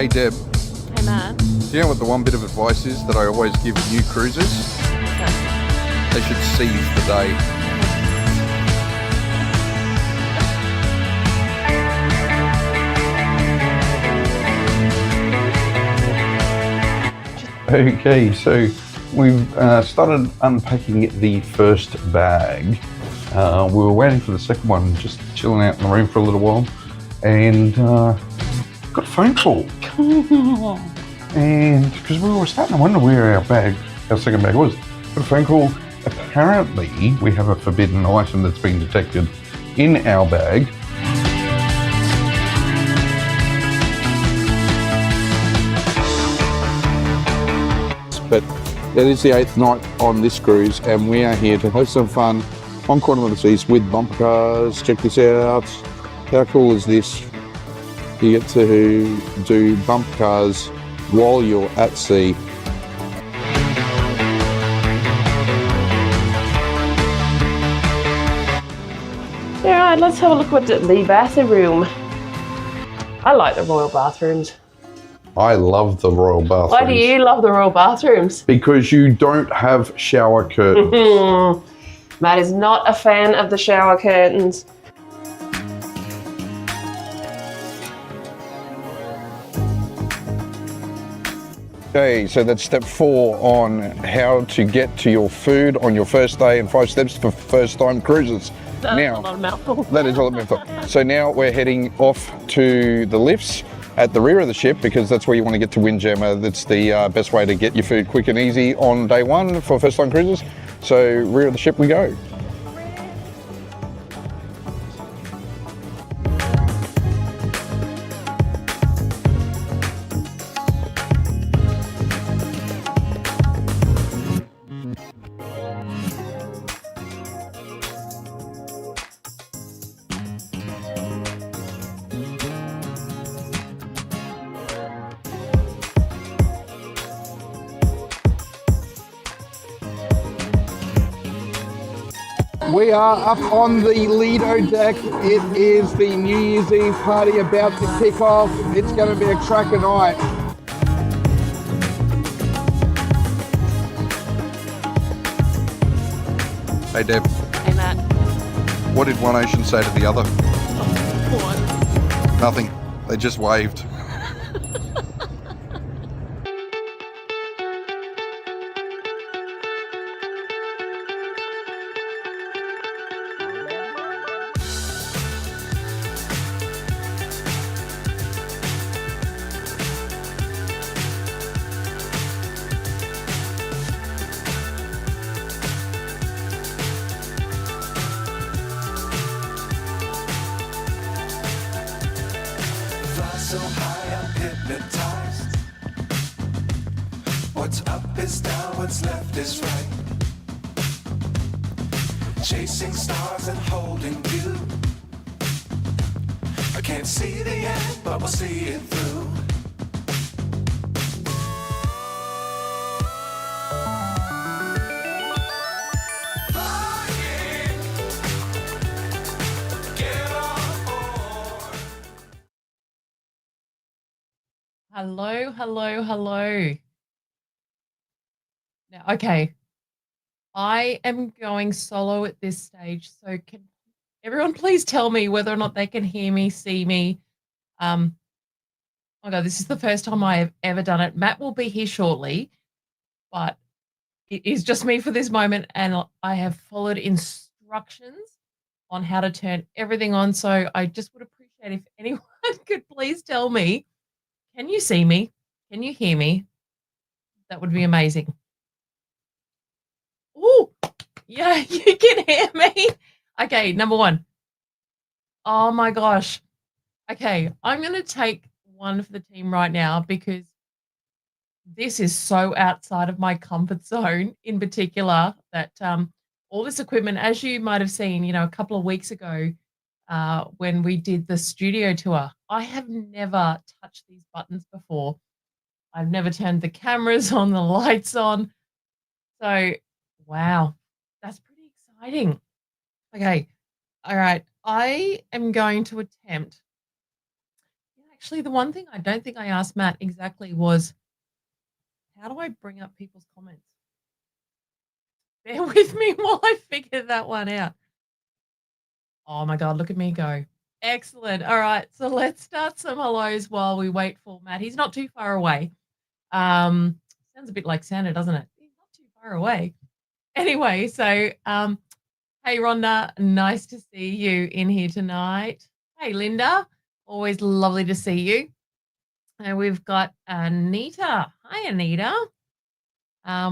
Hey Deb, Hey Matt. do you know what the one bit of advice is that I always give new cruisers? They should seize the day. Okay, so we've started unpacking the first bag. We were waiting for the second one, just chilling out in the room for a little while, and got a phone call. And because we were starting to wonder where our second bag was, got a phone call. Apparently, we have a forbidden item that's been detected in our bag. But it is the 8th night on this cruise and we are here to have some fun on Carnival of the Seas with bumper cars. Check this out. How cool is this? You get to do bumper cars while you're at sea. Alright, let's have a look at the bathroom. I like the royal bathrooms. I love the royal bathrooms. Why do you love the royal bathrooms? Because you don't have shower curtains. Matt is not a fan of the shower curtains. Okay, so that's step 4 on how to get to your food on your first day and 5 steps for first time cruises. That's Now, a lot of mouthful. that is all it meant for. So now we're heading off to the lifts at the rear of the ship because that's where you want to get to Windjammer. That's the best way to get your food quick and easy on day 1 for first time cruises. So rear of the ship we go. We are up on the Lido deck. It is the New Year's Eve party about to kick off. It's going to be a cracker night. Hey Deb, Hey Matt. what did one ocean say to the other? What? Nothing. They just waved. So high I'm hypnotized. What's up is down, what's left is right. Chasing stars and holding you. I can't see the end, but we'll see it through. Hello, hello, hello. Now, okay, I am going solo at this stage, so can everyone please tell me whether or not they can hear me, see me? Oh my God, this is the first time I have ever done it. Matt will be here shortly, but it is just me for this moment, and I have followed instructions on how to turn everything on, so I just would appreciate if anyone could please tell me. Can you see me? Can you hear me? That would be amazing. Oh, yeah, you can hear me. Okay, number 1. Oh my gosh. Okay, I'm going to take one for the team right now because this is so outside of my comfort zone in particular that all this equipment, as you might have seen, a couple of weeks ago, when we did the studio tour. I have never touched these buttons before. I've never turned the cameras on, the lights on. So, wow, that's pretty exciting. Okay, all right. I am going to attempt. Actually, the one thing I don't think I asked Matt exactly was, how do I bring up people's comments? Bear with me while I figure that one out. Oh my God, look at me go. Excellent. All right. So let's start some hellos while we wait for Matt. He's not too far away. Sounds a bit like Santa, doesn't it? He's not too far away. Anyway, so hey Rhonda, nice to see you in here tonight. Hey Linda, always lovely to see you. And we've got Anita. Hi Anita.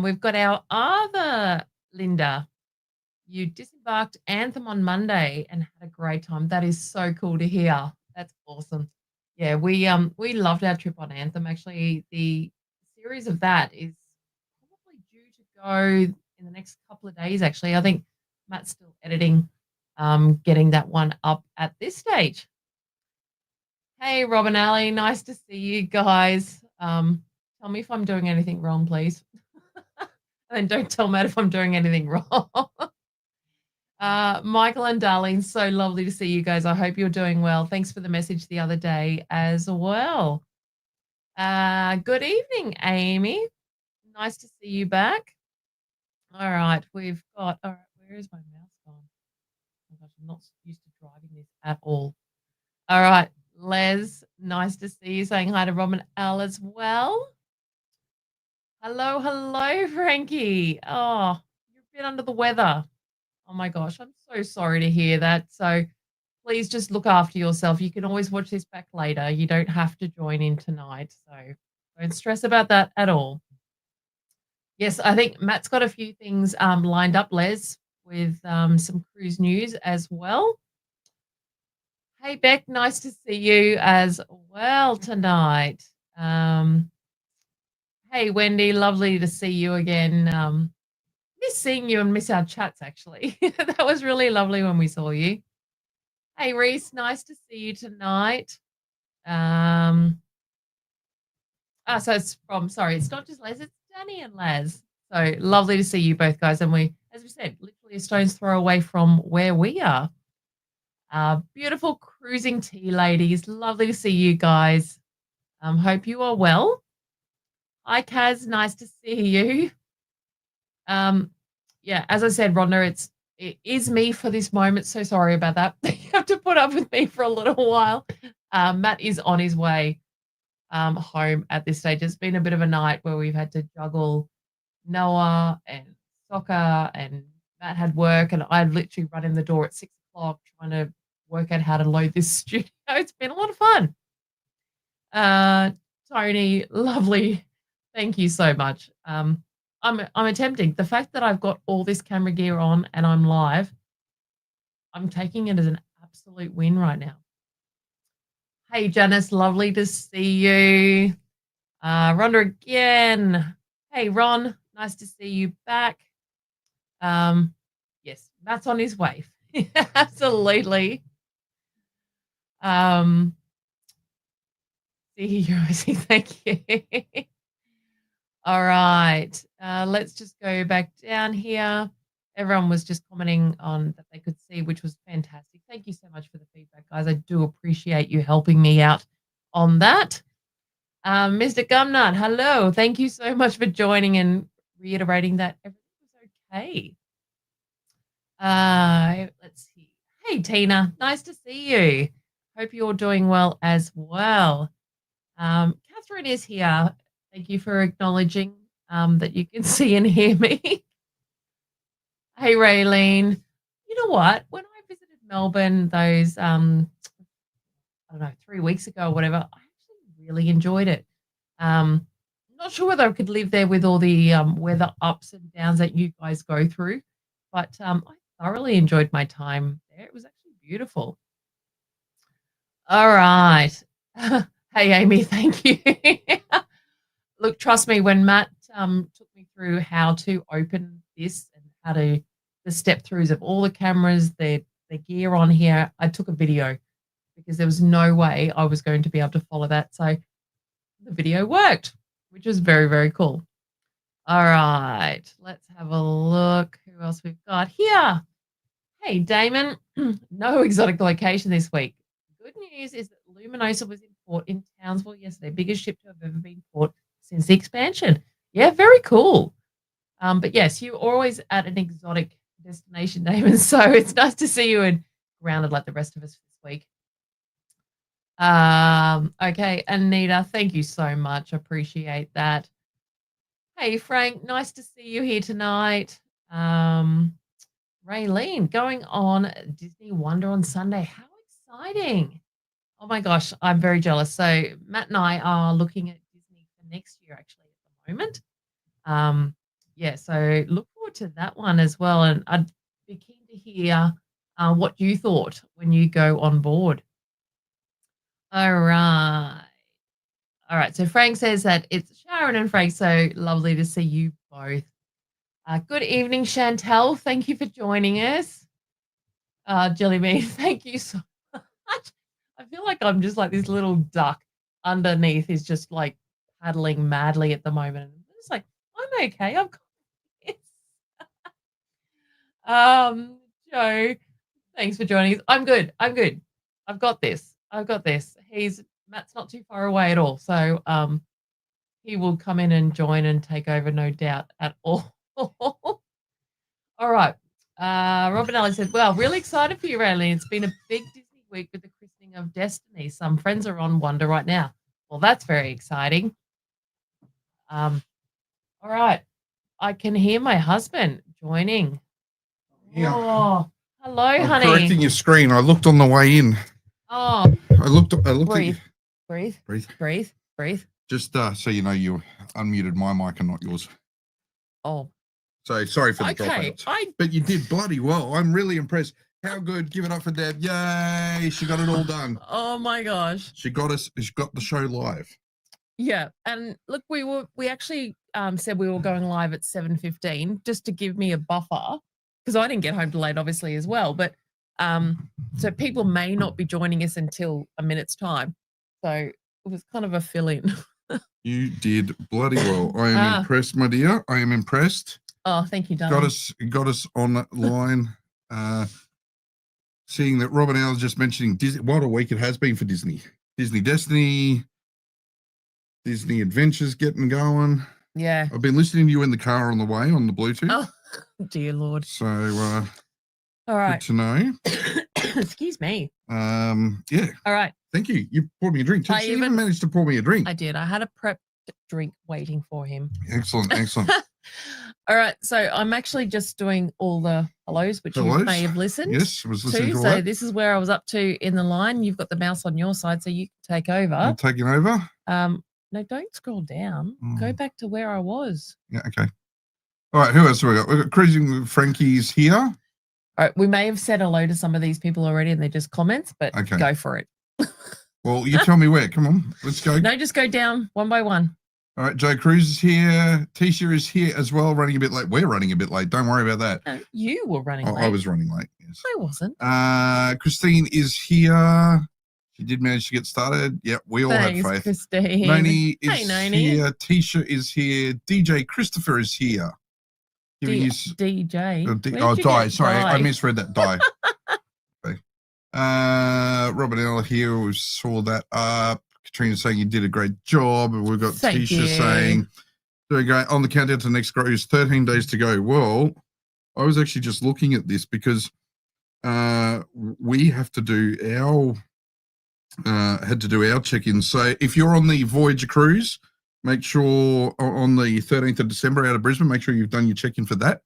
We've got our other Linda. You disembarked Anthem on Monday and had a great time. That is so cool to hear. That's awesome. Yeah, we loved our trip on Anthem. Actually, the series of that is probably due to go in the next couple of days. Actually, I think Matt's still editing, getting that one up at this stage. Hey, Rob and Ali, nice to see you guys. Tell me if I'm doing anything wrong, please. And then don't tell Matt if I'm doing anything wrong. Michael and Darlene, so lovely to see you guys. I hope you're doing well. Thanks for the message the other day as well. Good evening, Amy. Nice to see you back. All right, we've got, all right, where is my mouse gone? Oh my gosh, I'm not used to driving this at all. All right, Les, nice to see you, saying hi to Rob and Al as well. Hello, Frankie. Oh, you're a bit under the weather. Oh my gosh, I'm so sorry to hear that. So please just look after yourself. You can always watch this back later. You don't have to join in tonight. So don't stress about that at all. Yes, I think Matt's got a few things lined up, Les, with some cruise news as well. Hey, Beck, nice to see you as well tonight. Hey, Wendy, lovely to see you again. Miss seeing you and miss our chats, actually. That was really lovely when we saw you. Hey, Reese, nice to see you tonight. So it's not just Les, it's Danny and Laz. So lovely to see you both, guys. And we, as we said, literally a stone's throw away from where we are. Beautiful cruising tea ladies. Lovely to see you guys. Hope you are well. Hi, Kaz. Nice to see you. Yeah, as I said, Rhonda, it is me for this moment. So sorry about that. You have to put up with me for a little while. Matt is on his way home at this stage. It's been a bit of a night where we've had to juggle Noah and soccer, and Matt had work, and I'd literally run in the door at 6 o'clock trying to work out how to load this studio. It's been a lot of fun. Tony, lovely. Thank you so much. I'm attempting. The fact that I've got all this camera gear on and I'm live, I'm taking it as an absolute win right now. Hey, Janice, lovely to see you. Rhonda again. Hey, Ron, nice to see you back. Yes, Matt's on his way. Absolutely. See you, Rosie. Thank you. All right, let's just go back down here. Everyone was just commenting on that they could see, which was fantastic. Thank you so much for the feedback, guys. I do appreciate you helping me out on that. Mr. Gumnut, hello. Thank you so much for joining and reiterating that everything was okay. Let's see. Hey, Tina, nice to see you. Hope you're doing well as well. Catherine is here. Thank you for acknowledging that you can see and hear me. Hey, Raylene. You know what? When I visited Melbourne those, I don't know, 3 weeks ago or whatever, I actually really enjoyed it. Not sure whether I could live there with all the weather ups and downs that you guys go through, but I thoroughly enjoyed my time there. It was actually beautiful. All right. Hey, Amy, thank you. Look, trust me, when Matt took me through how to open this and how to the step throughs of all the cameras, the gear on here, I took a video because there was no way I was going to be able to follow that. So the video worked, which was very, very cool. All right, let's have a look. Who else we've got here? Hey, Damon, no exotic location this week. Good news is that Luminosa was in port in Townsville yesterday. Biggest ship to have ever been port since the expansion. Yeah, very cool. But yes, you're always at an exotic destination, Damon. So it's nice to see you and grounded like the rest of us this week. Okay, Anita, thank you so much. Appreciate that. Hey, Frank, nice to see you here tonight. Raylene, going on Disney Wonder on Sunday. How exciting. Oh my gosh, I'm very jealous. So Matt and I are looking at Disney for next year, actually, at the moment. Yeah, so look forward to that one as well. And I'd be keen to hear what you thought when you go on board. All right. All right. So Frank says that it's Sharon and Frank. So lovely to see you both. Good evening, Chantel. Thank you for joining us. Jellybean, thank you so much. I feel like I'm just like this little duck underneath is just like paddling madly at the moment. I'm just like, I'm okay. I've got this. Joe, thanks for joining us. I'm good. I've got this. Matt's not too far away at all. So he will come in and join and take over, no doubt at all. All right. Robin Ellis said, well, really excited for you, Raylene. It's been a big Disney week with the christening of Destiny. Some friends are on Wonder right now. Well, that's very exciting. All right. I can hear my husband joining. Yeah. Oh, hello, I'm honey. correcting your screen. I looked on the way in. Oh, I looked breathe, at breathe, breathe. breathe, breathe. Just so you know, you unmuted my mic and not yours. Oh, So sorry for the okay. dropouts. But you did bloody well. I'm really impressed. How good. Give it up for Deb. Yay. She got it all done. Oh my gosh. She got the show live. Yeah. And look, we actually said we were going live at 7:15 just to give me a buffer because I didn't get home till late, obviously, as well. But so people may not be joining us until a minute's time. So it was kind of a fill-in. You did bloody well. I am impressed, my dear. I am impressed. Oh, thank you, darling. Got us online. Seeing that Robin L is just mentioning Disney. What a week it has been for Disney. Disney Destiny, Disney Adventures getting going. Yeah. I've been listening to you in the car on the way on the Bluetooth. Oh, dear Lord. So all right. good to know. Excuse me. Yeah. All right. Thank you. You poured me a drink. She even managed to pour me a drink. I did. I had a prepped drink waiting for him. Excellent. All right. So I'm actually just doing all the hellos, which you may have listened. Yes, I was listening to all So that. this is where I was up to in the line. You've got the mouse on your side, so you can take over. I'm taking over. No, don't scroll down. Go back to where I was. Yeah, okay. All right, who else have we got? We've got Cruising with Frankie's here. All right, we may have said hello to some of these people already and they're just comments, but go for it. Well, you tell me where. Come on, let's go. No, just go down one by one. All right, Joe Cruz is here. Tisha is here as well, running a bit late. We're running a bit late. Don't worry about that. No, you were running late. I was running late, yes. I wasn't. Christine is here. She did manage to get started. Yeah, we all had faith. Christine. Noni is Noni. here. Tisha is here. DJ Christopher is here. DJ. Di. Sorry, I misread that. Di. Okay. Robert Ella here. We saw that up. Katrina saying you did a great job. We've got Tisha saying doing great on the countdown to the next cruise. 13 days to go. Well, I was actually just looking at this because we have to do our check-in. So if you're on the Voyager cruise, make sure on the 13th of December out of Brisbane, make sure you've done your check-in for that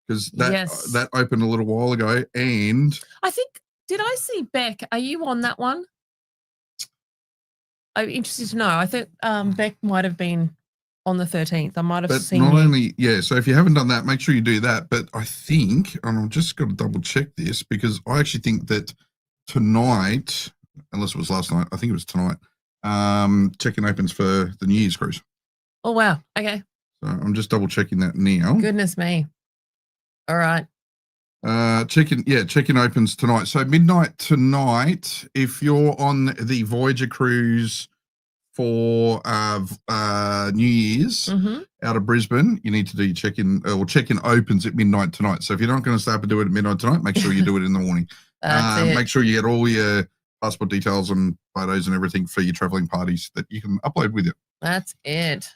because that opened a little while ago. And I think, did I see Beck? Are you on that one? I'm interested to know. I think Beck might have been on the 13th. I might have seen not only, so if you haven't done that, make sure you do that. But I think, and I've just got to double check this because I actually think that tonight, unless it was last night, I think it was tonight, check-in opens for the New Year's cruise. Oh, wow. Okay. So I'm just double checking that now. Goodness me. All right. Check-in opens tonight. So midnight tonight, if you're on the Voyager cruise for New Year's out of Brisbane, you need to do your check-in, or check-in opens at midnight tonight. So if you're not going to start to do it at midnight tonight, make sure you do it in the morning. That's it. Make sure you get all your passport details and photos and everything for your travelling parties that you can upload with it. That's it.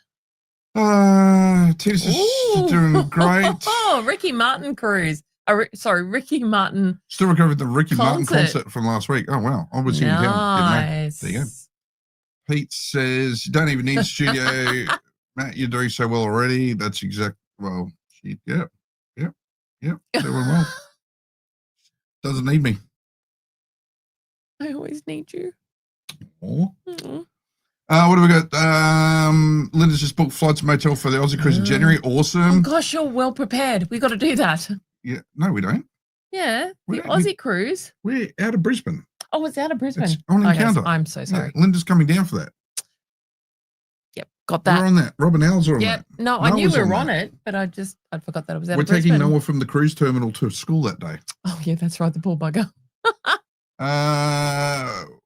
Titus is doing great. Oh, Ricky Martin cruise. Ricky Martin. Still recovering the Ricky Martin Concert. concert from last week. Oh, wow. I was here in town. Didn't know. Nice. There you go. Pete says, you don't even need a studio. Matt, you're doing so well already. That's well, yeah. Doing well. Doesn't need me. I always need you. Oh. Mm. What do we got? Linda's just booked flights and motel for the Aussie cruise in January. Oh Awesome. gosh, you're well prepared. We got to do that. Yeah. No, we don't. Yeah, We the don't. Aussie cruise. We're out of Brisbane. Oh, it's out of Brisbane. It's on Okay, Encounter. I'm so sorry. Yeah, Linda's coming down for that. Yep, got We're that. on that. Robin Owls are on Yep. that. No, I knew Noah's we were on on it, but I forgot that it was out We're of Brisbane. taking Noah from the cruise terminal to school that day. Oh yeah, that's right. The poor bugger.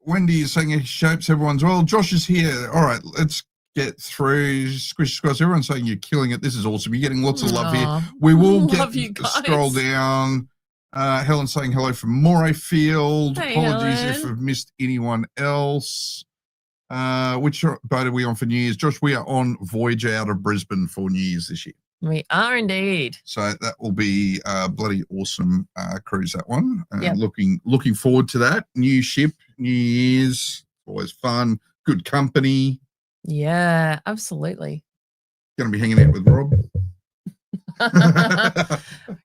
Wendy is saying he shapes everyone's well. Josh is here. All right, let's get through. Squish squash. Everyone's saying you're killing it. This is awesome. You're getting lots of love here. Aw, We will love get you guys. scroll down. Helen saying hello from Morayfield. Hey, Apologies if Helen. I've missed anyone else. Which boat are we on for New Year's? Josh, we are on voyage out of Brisbane for New Year's this year. We are indeed. So that will be a bloody awesome cruise, that one. Yep. Looking forward to that. New ship, New Year's, always fun, good company. Yeah, absolutely. Going to be hanging out with Rob.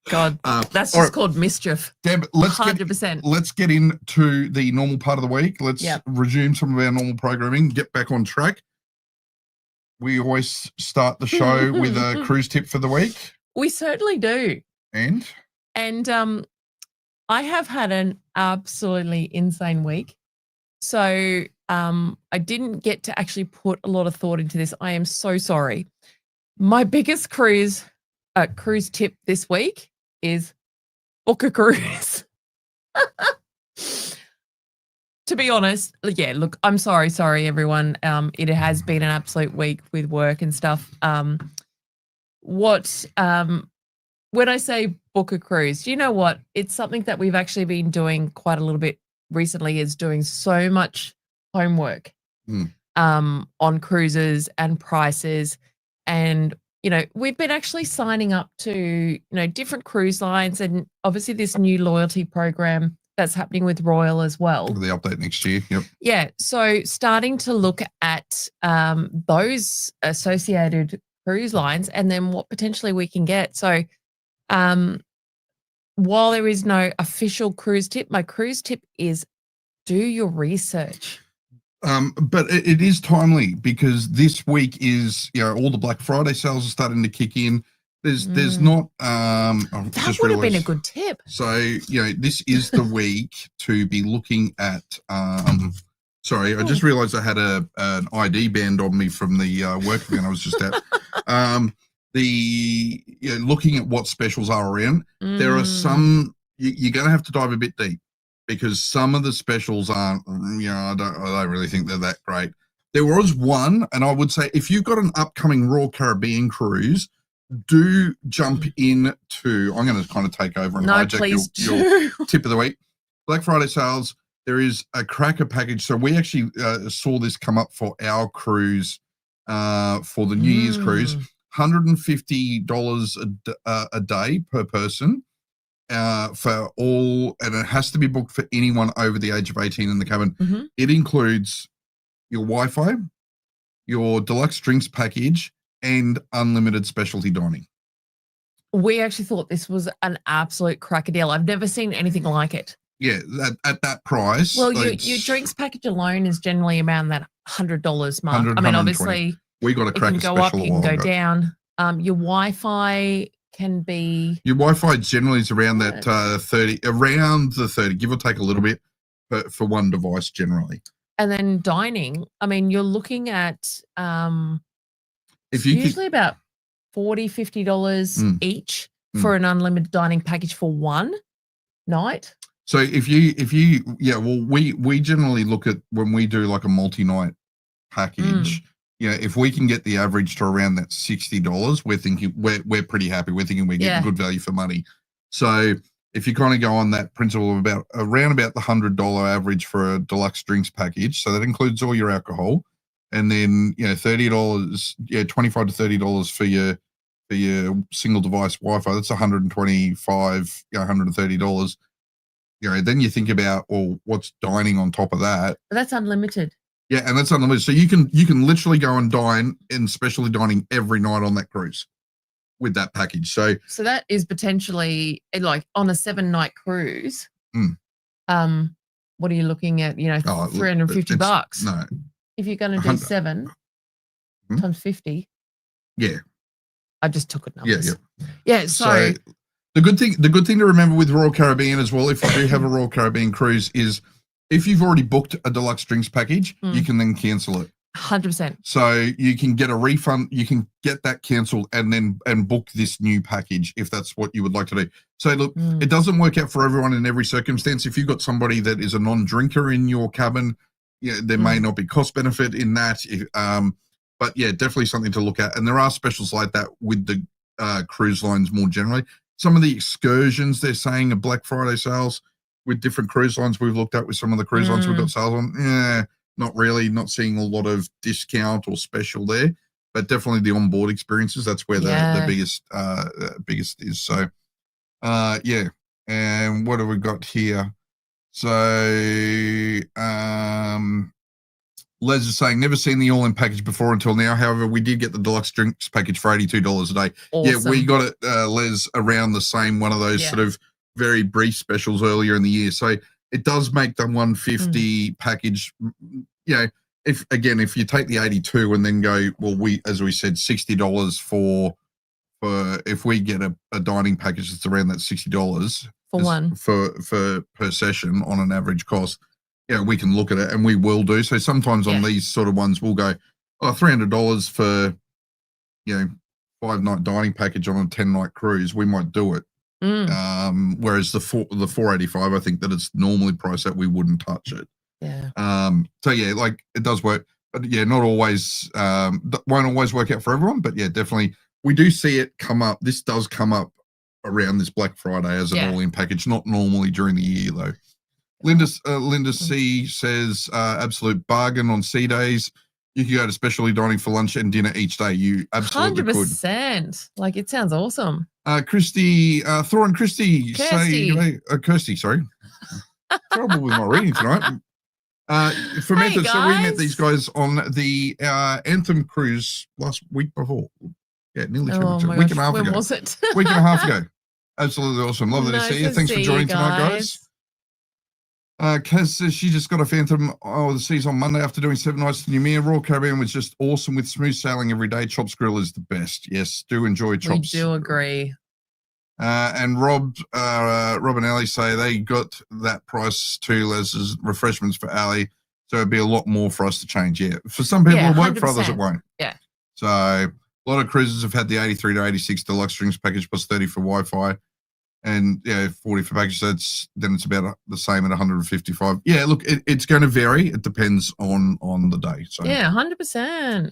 God, that's all just right, called mischief. Deb, 100%. let's get into the normal part of the week. Let's Yep. resume some of our normal programming, get back on track. We always start the show with a cruise tip for the week. We certainly do. And I have had an absolutely insane week. So I didn't get to actually put a lot of thought into this. I am so sorry. My biggest cruise tip this week is book a cruise. To be honest, yeah, look, I'm sorry everyone. It has been an absolute week with work and stuff. When I say book a cruise, you know what? It's something that we've actually been doing quite a little bit recently, is doing so much homework on cruises and prices. And, you know, we've been actually signing up to, you know, different cruise lines, and obviously this new loyalty program that's happening with Royal as well. the update next year. Yep. Yeah. So starting to look at those associated cruise lines and then what potentially we can get. So while there is no official cruise tip, my cruise tip is do your research. But it is timely because this week is, you know, all the Black Friday sales are starting to kick in. There's not That would have been a good tip. So, you know, this is the week to be looking at sorry, I just realized I had an ID band on me from the work event I was just at. Looking at what specials are around. There are some you're going to have to dive a bit deep, because some of the specials aren't, you know, I don't really think they're that great. There was one, and I would say if you've got an upcoming Royal Caribbean cruise, do jump into, I'm going to kind of take over and hijack your tip of the week. Black Friday sales, there is a cracker package. So we actually saw this come up for our cruise for the New Year's cruise, $150 a day per person. For all, and it has to be booked for anyone over the age of 18 in the cabin. It includes your Wi-Fi, your deluxe drinks package, and unlimited specialty dining. We actually thought this was an absolute cracker deal. I've never seen anything like it. Yeah, at that price. Well, your drinks package alone is generally around that $100 mark. I mean, obviously, we got a cracker it can go special up, a it can while go ago. down. Your Wi-Fi can be... Your Wi-Fi generally is around that 30, around the 30, give or take a little bit for one device generally. And then dining, I mean, you're looking at If you about $40, $50 each for an unlimited dining package for one night. So if you yeah, well, we generally look at, when we do like a multi-night package, you know, if we can get the average to around that $60, we're thinking we're pretty happy. We're thinking we're getting good value for money. So if you kind of go on that principle of around about the $100 average for a deluxe drinks package, so that includes all your alcohol, and then $30, $25 to $30 for your single device Wi-Fi. That's $125, $130. Then you think about, well, what's dining on top of that? But that's unlimited. Yeah, and that's unlimited. So you can literally go and dine in specialty dining every night on that cruise with that package. So that is potentially like on a 7-night cruise. What are you looking at? $350. No. If you're going to do 7 times 50. Yeah. I just took it numbers. Yeah. Yeah. So the good thing to remember with Royal Caribbean as well, if you do have a Royal Caribbean cruise, is if you've already booked a deluxe drinks package, you can then cancel it. 100%. So you can get a refund, you can get that cancelled and book this new package if that's what you would like to do. So look, it doesn't work out for everyone in every circumstance. If you've got somebody that is a non-drinker in your cabin, there may not be cost benefit in that. But yeah, definitely something to look at. And there are specials like that with the cruise lines more generally. Some of the excursions they're saying are Black Friday sales with different cruise lines we've looked at with some of the cruise lines we've got sales on. Yeah, not really, not seeing a lot of discount or special there, but definitely the onboard experiences. That's where the biggest is. So, yeah. And what have we got here? So, Les is saying, never seen the all-in package before until now. However, we did get the deluxe drinks package for $82 a day. Awesome. Yeah, we got it, Les, around the same one of those sort of very brief specials earlier in the year. So it does make the 150 package, if you take the 82 and then go, well, as we said, $60 for if we get a dining package that's around that $60 for one for per session on an average cost. Yeah, we can look at it, and we will do. So sometimes on these sort of ones, we'll go, $300 for, 5-night dining package on a 10-night cruise. We might do it. Whereas the 485, I think that it's normally priced at, we wouldn't touch it. Yeah. So yeah, like it does work, but yeah, not always. Won't always work out for everyone, but yeah, definitely we do see it come up. This does come up around this Black Friday as an all-in package, not normally during the year though. Linda C says, absolute bargain on sea days. You can go to specialty dining for lunch and dinner each day. You absolutely 100%. Like, it sounds awesome. Christy, Thor and Christy say, Kirsty, sorry. Trouble with my reading tonight. So we met these guys on the Anthem cruise last week before. Yeah, nearly 2 weeks. Week and a half ago. When was it? Week and a half ago. Absolutely awesome. Lovely to see you. Thanks for joining tonight, guys. Kaz says she just got off Anthem the seas on Monday after doing 7 nights in Noumea. Royal Caribbean was just awesome with smooth sailing every day. Chops Grill is the best. Yes, do enjoy Chops. We do agree. And Rob and Ali say they got that price too, as refreshments for Ali. So it'd be a lot more for us to change. Yeah, for some people it'll work, for others it won't. Yeah. So a lot of cruises have had the 83 to 86 deluxe drinks package plus 30 for Wi-Fi. And 40 for package, so then it's about the same at 155. Yeah, look, it's going to vary. It depends on the day. So 100%.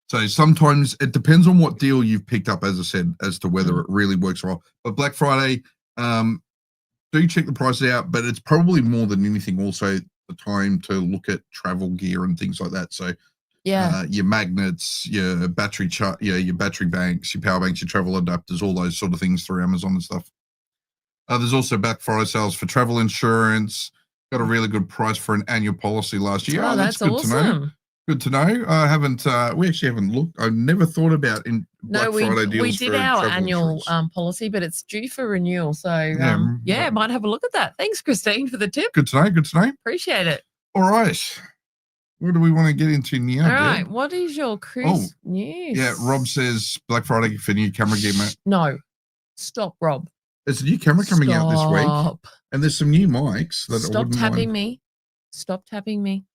So sometimes it depends on what deal you've picked up, as I said, as to whether it really works well. But Black Friday, do check the prices out. But it's probably more than anything also the time to look at travel gear and things like that. So your magnets, your battery your battery banks, your power banks, your travel adapters, all those sort of things through Amazon and stuff. There's also Black Friday sales for travel insurance. Got a really good price for an annual policy last year. Oh, that's good awesome. To know. Good to know. I haven't. We actually haven't looked. I've never thought about Black Friday deals. We did our annual policy, but it's due for renewal. So might have a look at that. Thanks, Christine, for the tip. Good to know. Good to know. Appreciate it. All right. What do we want to get into now? All right. What is your cruise news? Yeah, Rob says Black Friday for new camera gear, mate. No, stop, Rob. There's a new camera coming out this week, and there's some new mics. Stop tapping me. Stop tapping me.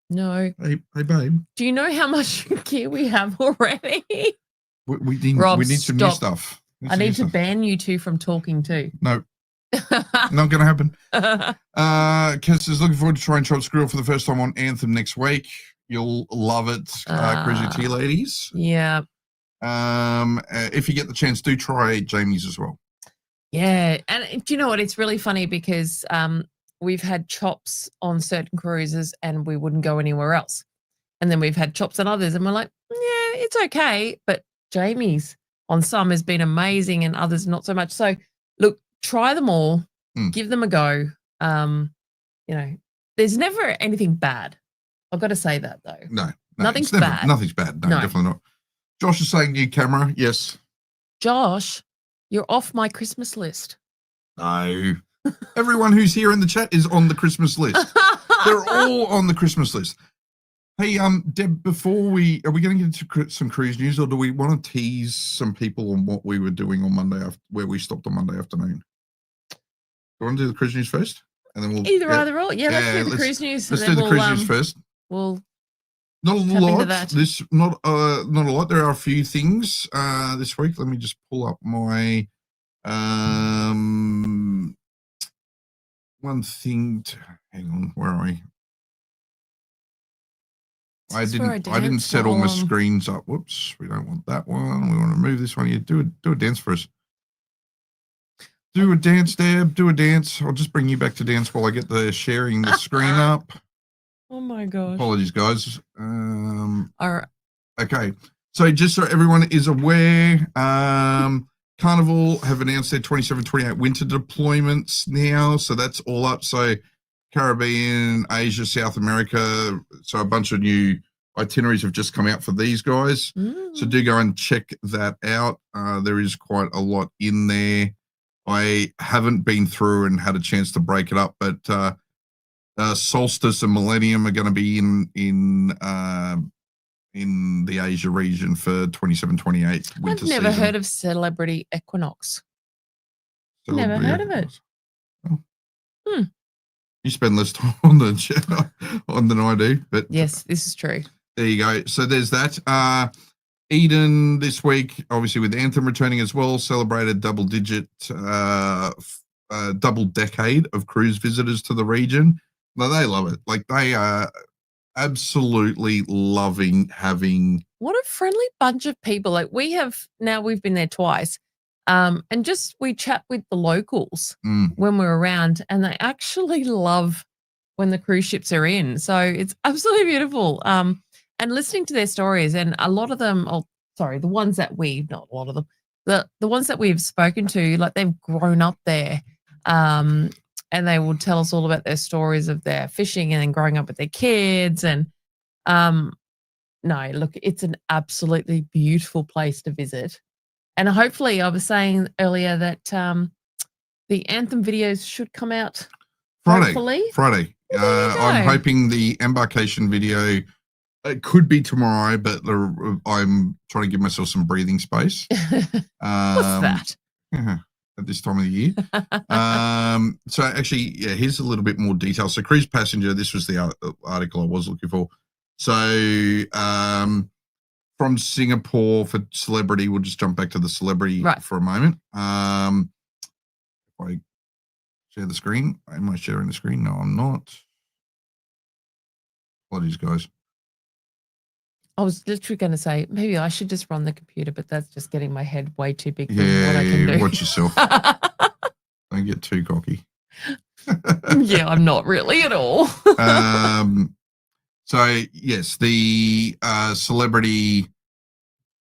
No. Hey, babe. Do you know how much gear we have already? We need some new stuff. I need to ban you two from talking too. No. Not going to happen. Kess is looking forward to trying Chops Grill for the first time on Anthem next week. You'll love it, Crazy Tea ladies. Yeah. If you get the chance, do try Jamie's as well. Yeah, and do you know what? It's really funny because we've had chops on certain cruises and we wouldn't go anywhere else. And then we've had chops on others and we're like, yeah, it's okay. But Jamie's on some has been amazing and others not so much. So look, try them all, give them a go. You know, there's never anything bad. I've got to say that though. No, Nothing's it's never, bad. Nothing's bad. No, No. definitely not. Josh is saying new camera. Yes. Josh, you're off my Christmas list. No. Everyone who's here in the chat is on the Christmas list. They're all on the Christmas list. Hey, Deb, are we going to get into some cruise news, or do we want to tease some people on what we were doing on Monday, where we stopped on Monday afternoon? Do you want to do the cruise news first? And then we'll either or. Yeah, let's do the cruise news. Let's do the cruise news first. We'll not a lot. that. This not a lot. There are a few things this week. Let me just pull up my one thing. Hang on, where are we? I didn't set all my screens up. Whoops, we don't want that one. We want to move this one. You do a dance for us. Do a dance, Deb. Do a dance. I'll just bring you back to dance while I get the sharing the screen up. Oh my gosh. Apologies, guys. All right. Okay. So just so everyone is aware, Carnival have announced their 27-28 winter deployments now. So that's all up. So Caribbean, Asia, South America. So a bunch of new itineraries have just come out for these guys. So do go and check that out. There is quite a lot in there. I haven't been through and had a chance to break it up, but Solstice and Millennium are going to be in the Asia region for 27-28 winter I've never season. heard of Celebrity Equinox. Never heard of it. Oh. You spend less time on than I do, but yes, this is true. There you go. So there's that. Eden this week, obviously with Anthem returning as well, celebrated double decade of cruise visitors to the region. No, they love it. Like they are absolutely loving having. What a friendly bunch of people. Like we've been there twice. And just we chat with the locals when we're around, and they actually love when the cruise ships are in. So it's absolutely beautiful. And listening to their stories, and a lot of them, the ones that not a lot of them, the ones that we've spoken to, like they've grown up there, and they will tell us all about their stories of their fishing and then growing up with their kids. And no, look, it's an absolutely beautiful place to visit. And hopefully, I was saying earlier that the Anthem videos should come out Friday. I'm hoping the embarkation video. It could be tomorrow, but I'm trying to give myself some breathing space. What's that? At this time of the year. So actually, yeah, here's a little bit more detail. So cruise passenger, this was the article I was looking for. So from Singapore for celebrity, we'll just jump back to the celebrity for a moment. If I share the screen, am I sharing the screen? No, I'm not. Apologies, guys. I was literally going to say, maybe I should just run the computer, but that's just getting my head way too big for what I can do. Watch yourself. Don't get too cocky. Yeah, I'm not really at all. So, yes, the celebrity,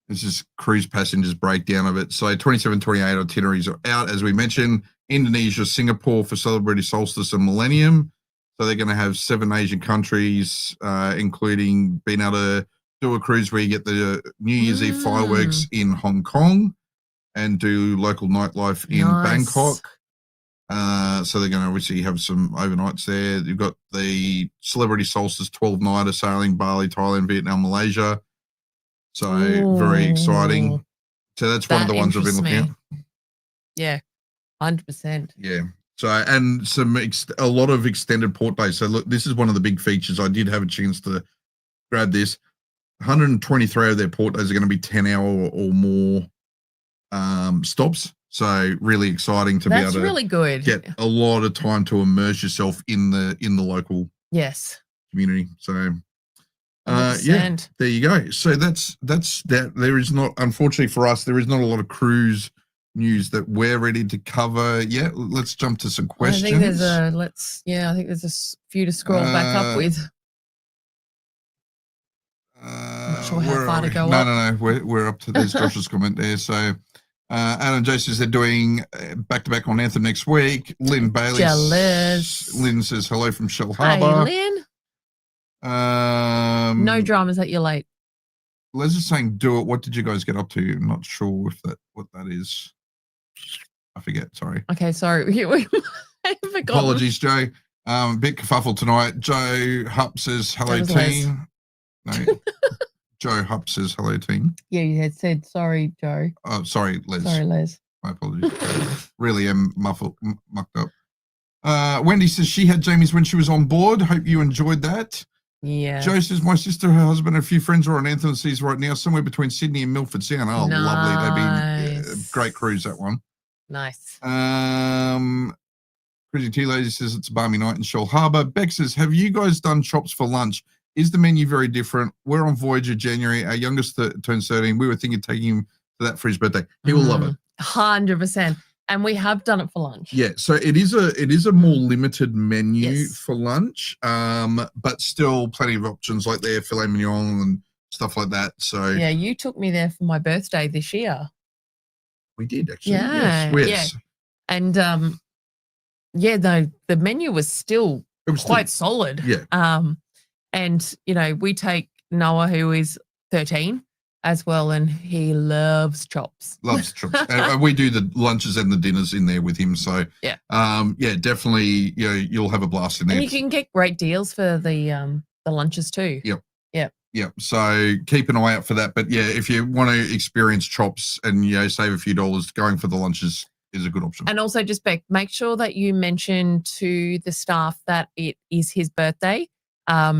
this is cruise passengers breakdown of it. So 27-28 itineraries are out, as we mentioned. Indonesia, Singapore for Celebrity Solstice and Millennium. So they're going to have 7 Asian countries, including being able to do a cruise where you get the New Year's Eve fireworks in Hong Kong and do local nightlife in Bangkok. So they're going to obviously have some overnights there. You've got the Celebrity Solstice 12-nighter sailing Bali, Thailand, Vietnam, Malaysia. So very exciting. So that's one of the ones I've been looking at. Yeah, 100%. Yeah. So, and a lot of extended port days. So look, this is one of the big features. I did have a chance to grab this. 123 of their port days are going to be 10-hour or more stops. So really exciting to be able to really good. Get a lot of time to immerse yourself in the local community. So yeah, there you go. So that's that. There is not, unfortunately for us, there is not a lot of cruise news that we're ready to cover yet? Let's jump to some questions. I think there's I think there's a few to scroll back up with. Not sure how far to go up. No. We're up to there's Josh's comment there. So Adam and Joe says they're doing back-to-back on Anthem next week. Lynn Bailey. Jealous. Lynn says hello from Shell Hey, Harbour. Lynn. No dramas that you're late. Les is saying do it. What did you guys get up to? I'm not sure what that is. I forget. Sorry. Okay, sorry. I forgot. Apologies, Joe. A bit kerfuffle tonight. Joe Hupp says hello, team. No. Joe Hupp says hello, team. Yeah, you had said sorry, Joe. Oh, sorry, Les. Sorry, Les. My apologies. Really am mucked up. Wendy says she had Jamie's when she was on board. Hope you enjoyed that. Yeah. Joe says my sister, her husband, and a few friends are on Anthem Seas right now, somewhere between Sydney and Milford Sound. Oh, lovely. They've been great cruise, that one. Nice. Chrissy T Lady says it's a balmy night in Shoal Harbour. Beck says, have you guys done chops for lunch? Is the menu very different? We're on Voyager January. Our youngest turns 13. We were thinking of taking him to that for his birthday. He will love it. 100%. And we have done it for lunch. Yeah, so it is a more limited menu for lunch, but still plenty of options like their filet mignon and stuff like that. So yeah, you took me there for my birthday this year. We did actually. Yeah, yes. And the menu was still quite solid. Yeah. And we take Noah, who is 13. As well, and he loves chops. Loves chops. And we do the lunches and the dinners in there with him. So yeah, definitely. You'll have a blast in there. And you can get great deals for the lunches too. Yep. So keep an eye out for that. But yeah, if you want to experience chops and save a few dollars, going for the lunches is a good option. And also, just make sure that you mention to the staff that it is his birthday.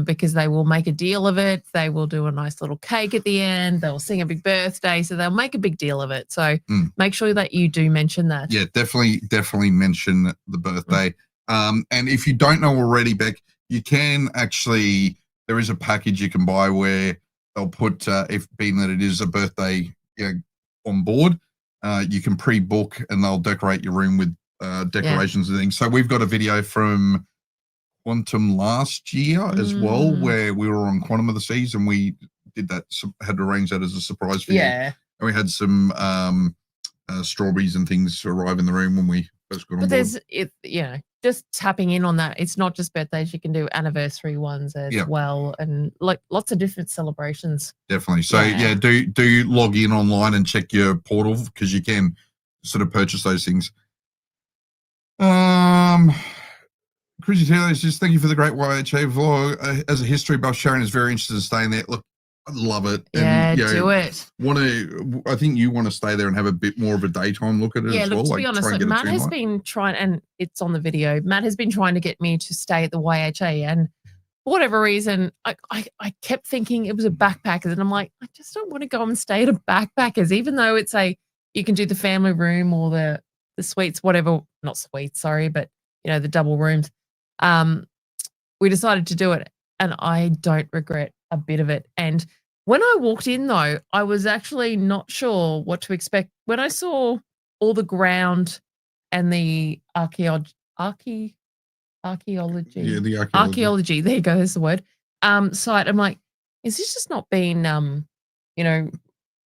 Because they will make a deal of it. They will do a nice little cake at the end. They'll sing a big birthday. So they'll make a big deal of it. So make sure that you do mention that. Yeah, definitely mention the birthday. And if you don't know already, Beck, you can actually, there is a package you can buy where they'll put, if being that it is a birthday on board, you can pre-book and they'll decorate your room with decorations and things. So we've got a video from Quantum last year as well, where we were on Quantum of the Seas and we did that, had arranged that as a surprise for you. And we had some strawberries and things arrive in the room when we first got on board. Just tapping in on that. It's not just birthdays, you can do anniversary ones as well, and like lots of different celebrations. Definitely. So do log in online and check your portal because you can sort of purchase those things. Chrissy Taylor says, thank you for the great YHA vlog. As a history buff, Sharon is very interested in staying there. Look, I love it. Yeah, and, do it. I think you want to stay there and have a bit more of a daytime look at it as well. To be honest, Matt has been trying, and it's on the video, Matt has been trying to get me to stay at the YHA. And for whatever reason, I kept thinking it was a backpackers. And I'm like, I just don't want to go and stay at a backpackers, even though it's you can do the family room or the suites, whatever, not suites, sorry, but, the double rooms. We decided to do it and I don't regret a bit of it. And when I walked in though, I was actually not sure what to expect. When I saw all the ground and the archaeology, there you go, that's the word, site, I'm like, is this just not been,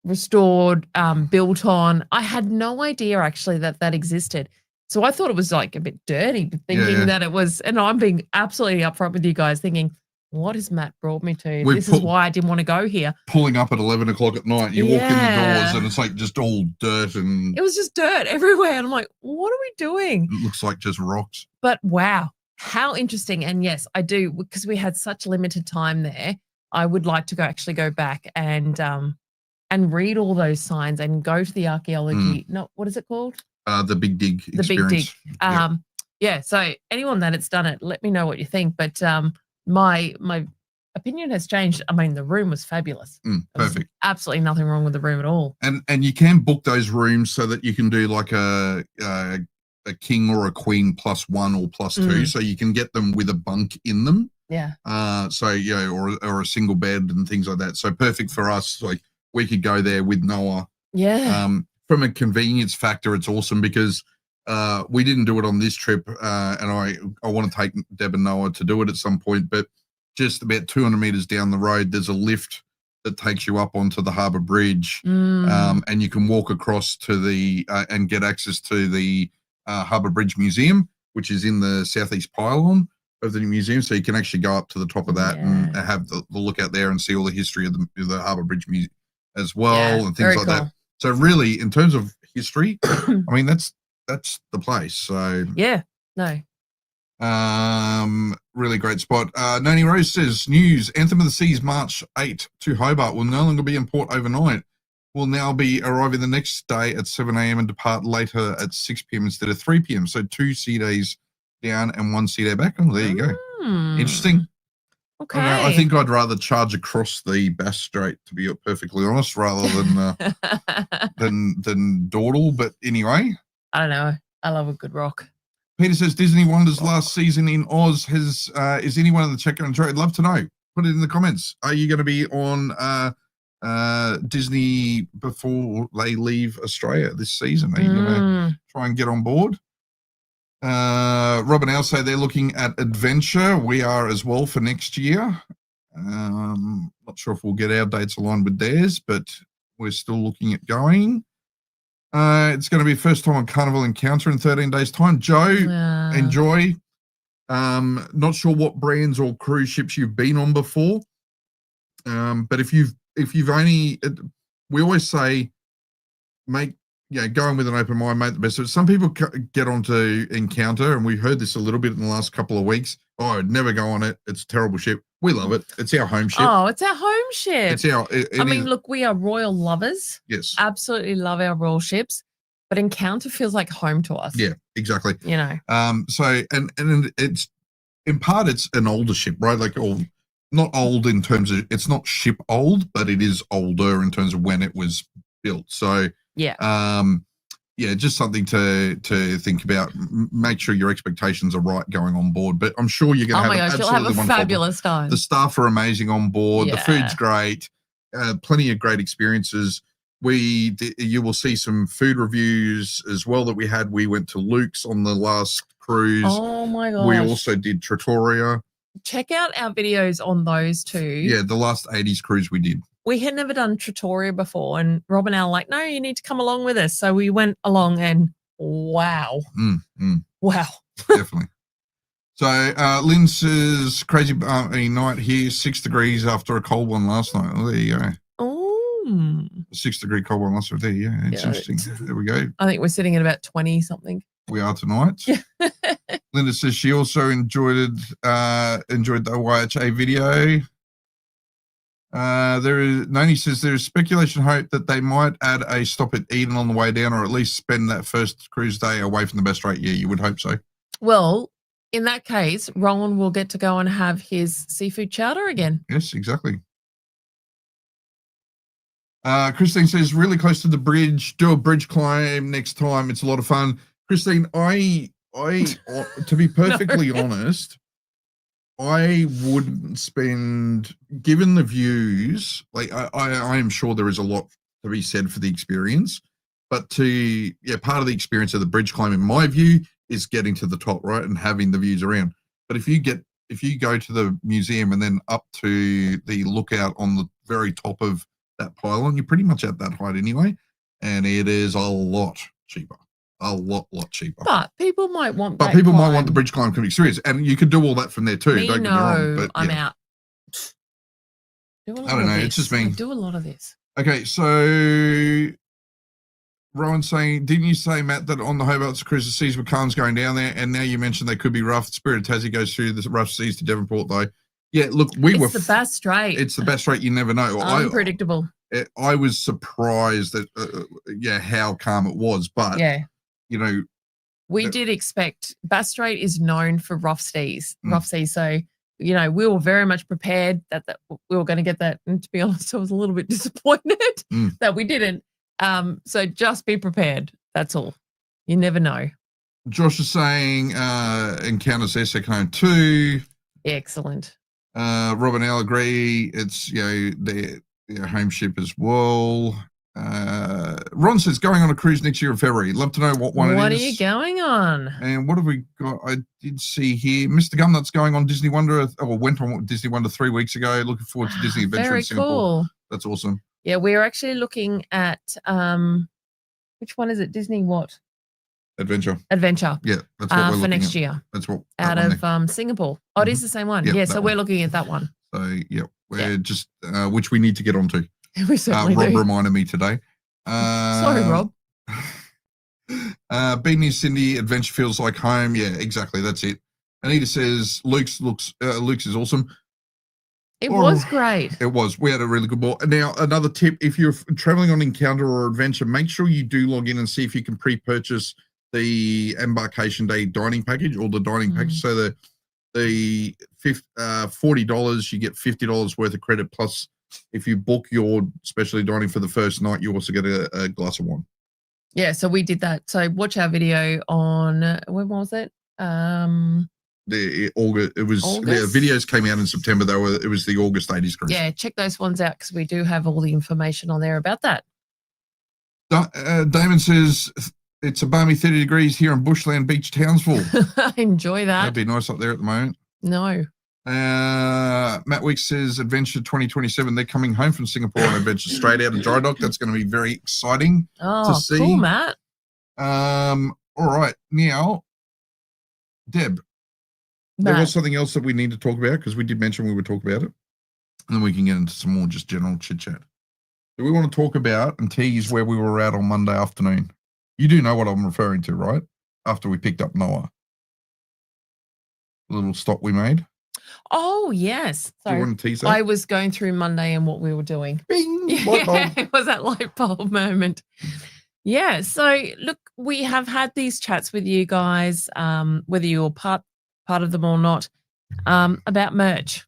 restored, built on? I had no idea actually that existed. So I thought it was like a bit dirty, thinking that it was, and I'm being absolutely upfront with you guys, thinking, what has Matt brought me to? This is why I didn't want to go here. Pulling up at 11 o'clock at night, you walk in the doors and it's like just all dirt and... It was just dirt everywhere. And I'm like, what are we doing? It looks like just rocks. But wow, how interesting. And yes, I do, because we had such limited time there, I would like to actually go back and read all those signs and go to the archaeology. No, what is it called? The Big Dig experience. The Big Dig. So anyone that has done it, let me know what you think. But my opinion has changed. I mean, the room was fabulous. Perfect. Absolutely nothing wrong with the room at all. And you can book those rooms so that you can do like a king or a queen +1 or +2, so you can get them with a bunk in them. Yeah. Or a single bed and things like that. So perfect for us. Like we could go there with Noah. Yeah. from a convenience factor, it's awesome because we didn't do it on this trip, and I want to take Deb and Noah to do it at some point, but just about 200 meters down the road, there's a lift that takes you up onto the Harbour Bridge, and you can walk across to the and get access to the Harbour Bridge Museum, which is in the southeast pylon of the museum. So you can actually go up to the top of that and have the look out there and see all the history of the Harbour Bridge Museum as well, and things like that. So really, in terms of history, I mean, that's the place. So really great spot. Noni Rose says, news, Anthem of the Seas March 8 to Hobart will no longer be in port overnight. Will now be arriving the next day at 7 a.m. and depart later at 6 p.m. instead of 3 p.m. So 2 sea days down and 1 sea day back. Oh, there you go. Interesting. Okay. I think I'd rather charge across the Bass Strait, to be perfectly honest, rather than dawdle. But anyway. I don't know. I love a good rock. Peter says, Disney Wonders last season in Oz is anyone in the chat going to try? I'd love to know. Put it in the comments. Are you going to be on Disney before they leave Australia this season? Are you going to try and get on board? Robin L say they're looking at adventure. We are as well for next year. Not sure if we'll get our dates aligned with theirs, but we're still looking at going. It's going to be first time on Carnival Encounter in 13 days time. Joe, enjoy. Not sure what brands or cruise ships you've been on before, but if you've only, we always say, go in with an open mind, make the best of it. Some people get onto Encounter, and we've heard this a little bit in the last couple of weeks. Oh, I'd never go on it. It's a terrible ship. We love it. It's our home ship. Oh, it's our home ship. It's our. I mean, look, we are royal lovers. Yes. Absolutely love our royal ships, but Encounter feels like home to us. Yeah, exactly. You know. So and it's in part it's an older ship, right? Like not old in terms of it's not ship old, but it is older in terms of when it was built. So just something to think about. Make sure your expectations are right going on board. But I'm sure you're going to have you'll have a fabulous time. The staff are amazing on board. The food's great. Plenty of great experiences. You will see some food reviews as well that we had. We went to Luke's on the last cruise. Oh my gosh. We also did Trattoria. Check out our videos on those too. Yeah, the last 80s cruise we did. We had never done Trattoria before, and Rob and I were like, no, you need to come along with us. So we went along, and wow. Wow. Definitely. So Lynn says, crazy night here, 6 degrees after a cold one last night. Oh, there you go. Oh. 6 degree cold one last night. There, it's interesting. There we go. I think we're sitting at about 20 something. We are tonight. Linda says she also enjoyed the YHA video. Noni says there is speculation hope that they might add a stop at Eden on the way down, or at least spend that first cruise day away from the Bass Strait. Yeah, you would hope so. Well, in that case, Rowan will get to go and have his seafood chowder again. Yes, exactly. Christine says really close to the bridge. Do a bridge climb next time. It's a lot of fun. Christine, I to be perfectly honest, I wouldn't spend, given the views, like I am sure there is a lot to be said for the experience, but part of the experience of the bridge climb, in my view, is getting to the top, right, and having the views around. But if you go to the museum and then up to the lookout on the very top of that pylon, you're pretty much at that height anyway, and it is a lot cheaper. A lot cheaper. But people might want might want the bridge climb experience, and you could do all that from there too. Don't get me wrong, but I'm out. I don't know. It's just me. I do a lot of this. Okay, so Rowan's saying, didn't you say, Matt, that on the Hobart cruise the seas were calms going down there, and now you mentioned they could be rough. Spirit of Tassie goes through the rough seas to Devonport, though. Yeah, look, it's the Bass Strait. It's the Bass Strait. You never know. Unpredictable. I was surprised that how calm it was, but you know, we did expect Bass Strait is known for rough seas. So, you know, we were very much prepared that we were going to get that. And to be honest, I was a little bit disappointed that we didn't. So just be prepared. That's all. You never know. Josh is saying encounters their second home too. Excellent. Rob and Al agree. It's their home ship as well. Ron says going on a cruise next year in February. Love to know what one it is. What are you going on? And what have we got? I did see here Mr. Gumnut's going on Disney Wonder, or went on Disney Wonder 3 weeks ago. Looking forward to Disney Adventure Very in Singapore. cool. That's awesome. Yeah, we're actually looking at which one is it? Disney what? Adventure. Adventure. Yeah, that's what we're for looking next at. year. That's what Out of Singapore. Oh, it is the same one. Yep, yeah, that so one. we're looking at that one. So yeah, we're just which we need to get onto. We certainly Rob do. reminded me today. Sorry, Rob. Being near Cindy, adventure feels like home. Yeah, exactly. That's it. Anita says Luke's is awesome. It was great. It was. We had a really good ball. Now, another tip: if you're traveling on encounter or adventure, make sure you do log in and see if you can pre-purchase the embarkation day dining package or the dining package. So the $40, you get $50 worth of credit. Plus, if you book your specialty dining for the first night, you also get a glass of wine. Yeah, so we did that. So watch our video on when was it? The August. It was August? the videos came out in September. It was the August 80s cruise. Yeah, check those ones out because we do have all the information on there about that. Damon says it's a balmy 30 degrees here in Bushland Beach, Townsville. Enjoy that. That'd be nice up there at the moment. No. Matt Weeks says Adventure 2027. They're coming home from Singapore on Adventure straight out of dry dock. That's going to be very exciting to see. Cool, Matt. All right, now, Deb, there was something else that we need to talk about because we did mention we would talk about it, and then we can get into some more just general chit chat. Do we want to talk about and tease where we were at on Monday afternoon? You do know what I'm referring to, right? After we picked up Noah, the little stop we made. Oh, yes. Do you want to tease that? I was going through Monday and what we were doing. Bing! Yeah, it was that light bulb moment. Yeah. So, look, we have had these chats with you guys, whether you're part of them or not, about merch.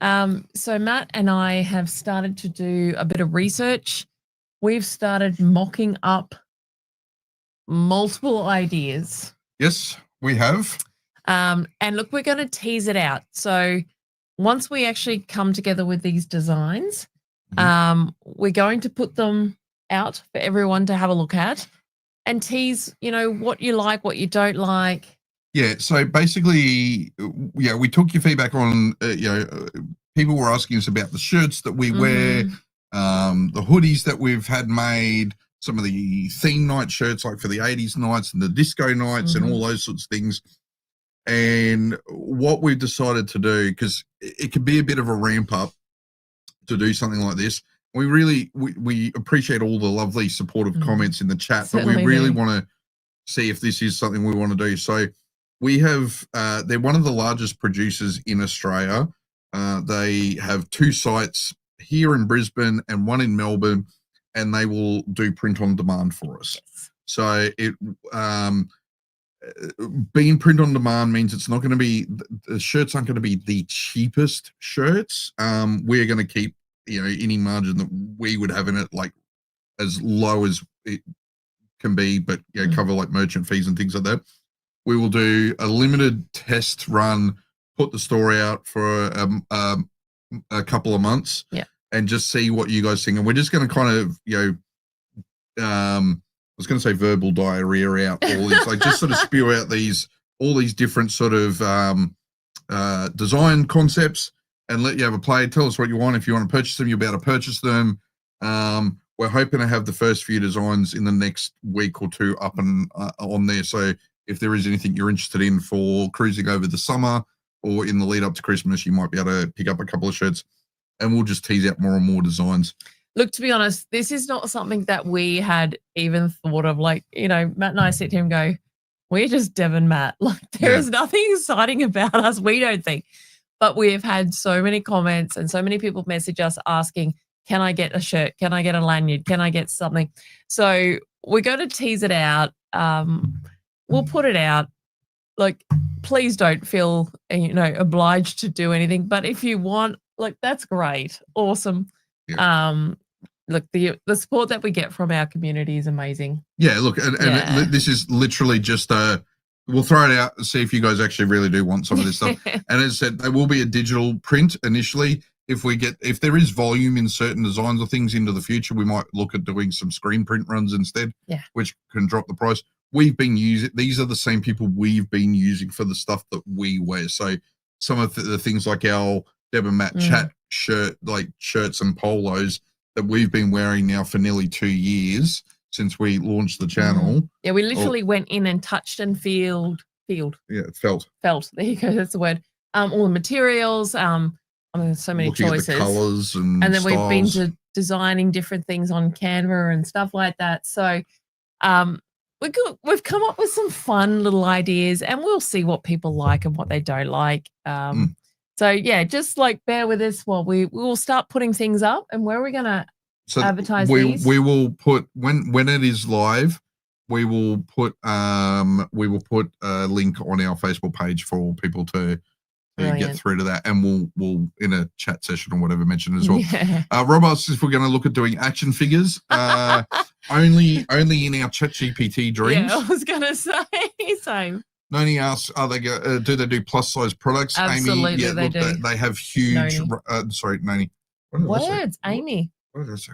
So Matt and I have started to do a bit of research. We've started mocking up multiple ideas. Yes, we have. And look, we're going to tease it out. So once we actually come together with these designs, we're going to put them out for everyone to have a look at and tease, what you like, what you don't like. Yeah. So basically, we took your feedback on, people were asking us about the shirts that we wear, the hoodies that we've had made, some of the theme night shirts, like for the 80s nights and the disco nights and all those sorts of things. And what we've decided to do, because it could be a bit of a ramp up to do something like this. We really, we appreciate all the lovely supportive comments in the chat, Certainly but we really do. want to see if this is something we want to do. So we have, they're one of the largest producers in Australia. They have 2 sites here in Brisbane and 1 in Melbourne, and they will do print on demand for us. Yes. So it, being print on demand means it's not going to be, the shirts aren't going to be the cheapest shirts. We're going to keep, any margin that we would have in it, like as low as it can be, but cover like merchant fees and things like that. We will do a limited test run, put the store out for a couple of months, and just see what you guys think. And we're just going to kind of, I was going to say verbal diarrhea out all these, like just sort of spew out all these different sort of design concepts and let you have a play. Tell us what you want. If you want to purchase them, you'll be able to purchase them. We're hoping to have the first few designs in the next week or 2 up and on there. So if there is anything you're interested in for cruising over the summer or in the lead up to Christmas, you might be able to pick up a couple of shirts, and we'll just tease out more and more designs. Look, to be honest, this is not something that we had even thought of. Like, Matt and I sit here and go, we're just Deb and Matt. Like, there is nothing exciting about us, we don't think. But we have had so many comments and so many people message us asking, can I get a shirt? Can I get a lanyard? Can I get something? So we're going to tease it out. We'll put it out. Like, please don't feel, obliged to do anything. But if you want, like, that's great. Awesome. Yeah. Look, the support that we get from our community is amazing. Yeah, look, and this is literally just we'll throw it out and see if you guys actually really do want some of this stuff. And as I said, there will be a digital print initially. if there is volume in certain designs or things into the future, we might look at doing some screen print runs instead, which can drop the price. We've been using, these are the same people we've been using for the stuff that we wear. So some of the things like our Deb and Matt chat shirt, like shirts and polos that we've been wearing now for nearly 2 years since we launched the channel. Yeah, we literally went in and touched and felt. Yeah, felt. There you go. That's the word. All the materials. I mean, there's so many Looking choices. at the colours and then styles. we've been to designing different things on Canva and stuff like that. So we've come up with some fun little ideas, and we'll see what people like and what they don't like. So yeah, just like bear with us while we will start putting things up. And where are we going to advertise these? We will put when it is live. We will put a link on our Facebook page for people to get through to that, and we'll in a chat session or whatever mention as well. Rob asks if we're going to look at doing action figures. Only in our ChatGPT dreams. Yeah, I was going to say same. Noni asks, do they do plus size products? Absolutely, Amy, yeah, they do. They have huge. Sorry, Noni. Words, Amy. What did I say?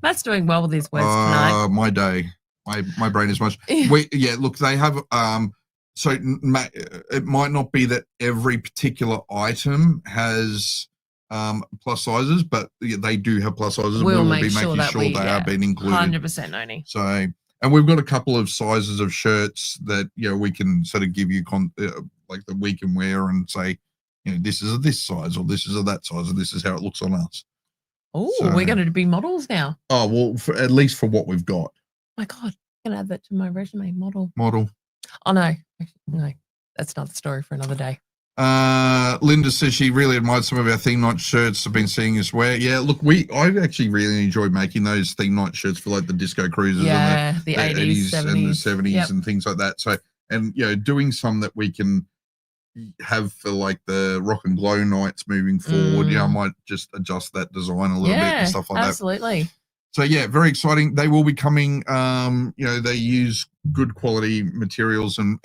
Matt's doing well with his words tonight. My day, my brain is much. Look, they have. So it might not be that every particular item has plus sizes, but they do have plus sizes. We'll be sure making sure they are being included. 100%, Noni. So, and we've got a couple of sizes of shirts that we can sort of give you like that we can wear and say, this is this size or this is that size or this is how it looks on us. Oh, we're going to be models now. Oh well, at least for what we've got. Oh my God, I'm going to add that to my resume. Model. Oh no, that's not the story for another day. Linda says she really admired some of our theme night shirts I've been seeing us wear. Yeah, look, I've actually really enjoyed making those theme night shirts for like the disco cruises and the 80s, 70s. and the 70s and things like that. So, and doing some that we can have for like the rock and glow nights moving forward. I might just adjust that design a little bit and stuff like absolutely. So yeah, very exciting. They will be coming. They use good quality materials and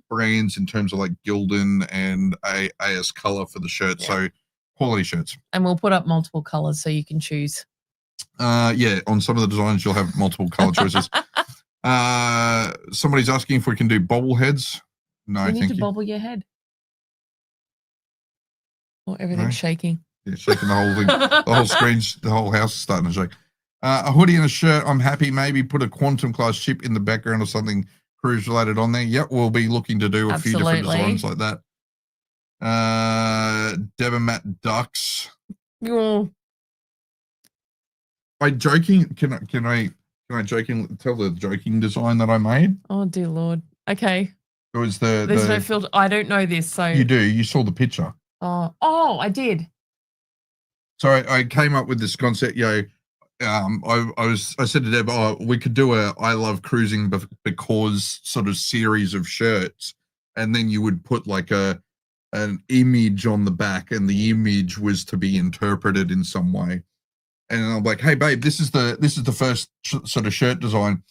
brands in terms of like Gildan and AS Color for the shirts. So quality shirts. And we'll put up multiple colors so you can choose. On some of the designs you'll have multiple color choices. Somebody's asking if we can do bobbleheads. No, you need to bobble your head. Oh, everything's shaking. Yeah, shaking the whole thing. The whole screen's, the whole house is starting to shake. A hoodie and a shirt, I'm happy. Maybe put a quantum class ship in the background or something cruise related on there. Yep, we'll be looking to do a few different designs like that. Deb and Matt ducks. Oh. Can I joking tell the joking design that I made? Oh dear Lord. Okay. It was there's no filter. I don't know this, so you do. You saw the picture. Oh, I did. So I came up with this concept. I said to Deb, we could do a I love cruising because sort of series of shirts, and then you would put like an image on the back, and the image was to be interpreted in some way. And I'm like, hey babe, this is the first sort of shirt design,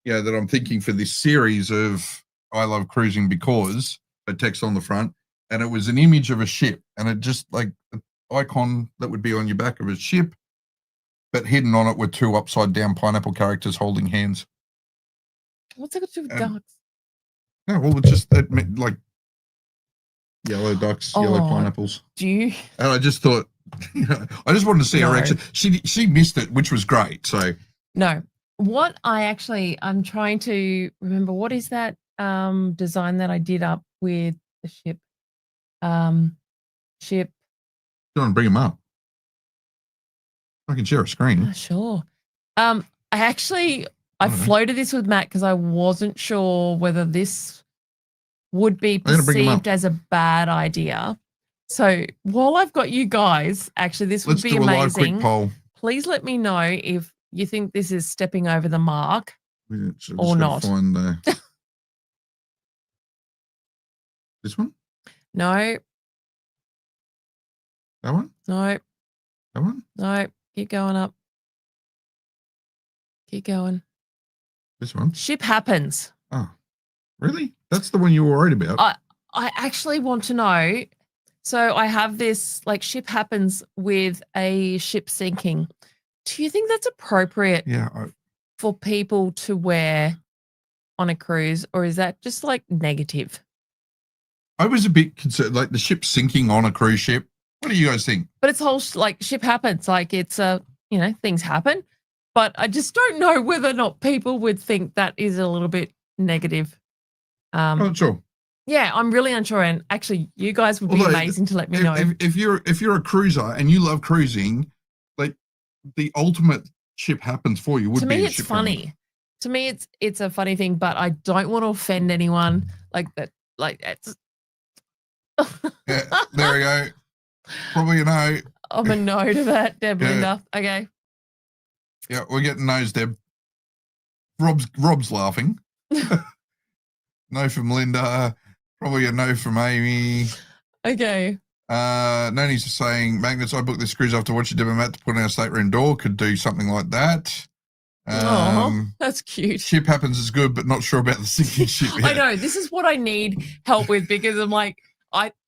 that I'm thinking for this series of I love cruising because a text on the front, and it was an image of a ship, and it just like an icon that would be on your back of a ship, but hidden on it were two upside down pineapple characters holding hands. What's it got to do with ducks? No, well, it's just that meant like yellow ducks, yellow pineapples. Do you? And I just thought, I just wanted to see her reaction. She missed it, which was great. So no, I'm trying to remember, what is that design that I did up with the ship? Ship. Do you want to bring them up? I can share a screen. Sure. I floated this with Matt because I wasn't sure whether this would be perceived as a bad idea. So while I've got you guys, actually, this would be amazing. Let's do a live quick poll. Please let me know if you think this is stepping over the mark or not. Find this one? No. That one? No. That one? No. Keep going up. Keep going. This one? Ship happens. Oh, really? That's the one you were worried about? I actually want to know. So I have this like ship happens with a ship sinking. Do you think that's appropriate Yeah. for people to wear on a cruise, or is that just like negative? I was a bit concerned, like the ship sinking on a cruise ship. What do you guys think? But it's whole like ship happens, like it's things happen. But I just don't know whether or not people would think that is a little bit negative. I'm not sure. Yeah, I'm really unsure. And actually, you guys would be Although, amazing to let me know. If you're a cruiser and you love cruising, like the ultimate ship happens for you would To be me, a it's ship funny. happens. To me, it's a funny thing, but I don't want to offend anyone like that. Like it's. Yeah, there we go. Probably a no. I'm a no to that, Deb. Yeah. Linda. Okay. Yeah, we're getting no's, Deb. Rob's laughing. No from Linda. Probably a no from Amy. Okay. Noni's saying, Magnets, I booked this cruise after watching Deb Matt to put in our stateroom door. Could do something like that. That's cute. Ship happens is good, but not sure about the sinking ship yet. I know. This is what I need help with because I'm like,